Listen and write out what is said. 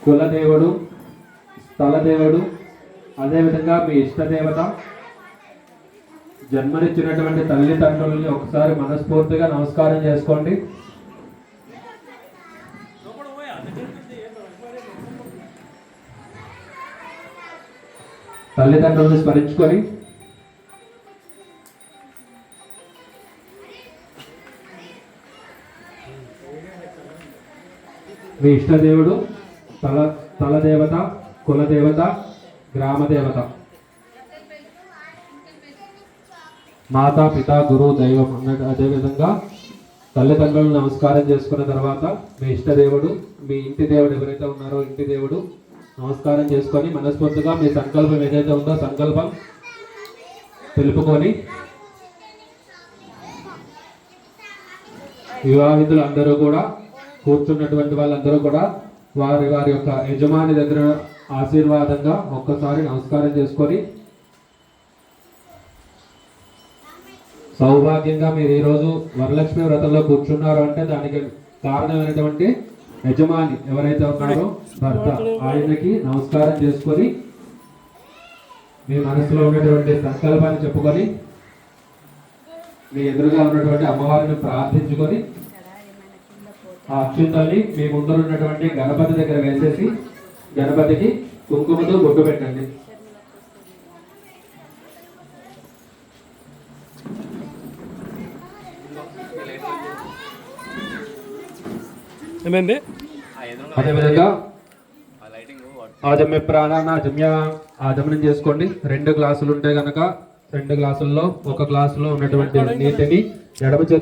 కులదేవుడు, స్థలదేవుడు, అదేవిధంగా మీ ఇష్టదేవత, జన్మనిచ్చినటువంటి తల్లిదండ్రులని ఒకసారి మనస్ఫూర్తిగా నమస్కారం చేసుకోండి. తల్లిదండ్రులను స్మరించుకొని మీ ఇష్టదేవుడు, తలదేవత, కులదేవత, గ్రామదేవత, మాతా పిత గురు దైవం అన్నట్టు అదేవిధంగా తల్లిదండ్రులను నమస్కారం చేసుకున్న తర్వాత మీ ఇష్టదేవుడు, మీ ఇంటి దేవుడు ఎవరైతే ఉన్నారో ఇంటి దేవుడు నమస్కారం చేసుకొని మనస్ఫూర్తిగా మీ సంకల్పం ఏదైతే ఉందో సంకల్పం తెలుపుకొని వివాహితులు అందరూ కూడా కూర్చున్నటువంటి వాళ్ళందరూ కూడా వారి వారి యొక్క యజమాని దగ్గర ఆశీర్వాదంగా ఒక్కసారి నమస్కారం చేసుకొని సౌభాగ్యంగా మీరు ఈరోజు వరలక్ష్మి వ్రతంలో కూర్చున్నారు అంటే దానికి కారణమైనటువంటి యజమాని ఎవరైతే ఉన్నారో భర్త, ఆయనకి నమస్కారం చేసుకొని మీ మనసులో ఉన్నటువంటి సంకల్పాన్ని చెప్పుకొని మీ ఎదురుగా ఉన్నటువంటి అమ్మవారిని ప్రార్థించుకొని ఆ అక్షింతల్ని మీ ముందు ఉన్నటువంటి గణపతి దగ్గర వేసేసి గణపతికి కుంకుమతో బొట్టు పెట్టండి. అదేవిధంగా ఆజమ్య ప్రాణాజమ్య ఆజమనం చేసుకోండి. 2 గ్లాసులు ఉంటే కనుక 2 గ్లాసుల్లో 1 గ్లాసులో ఉన్నటువంటి నీటిని ఎడమ చేతి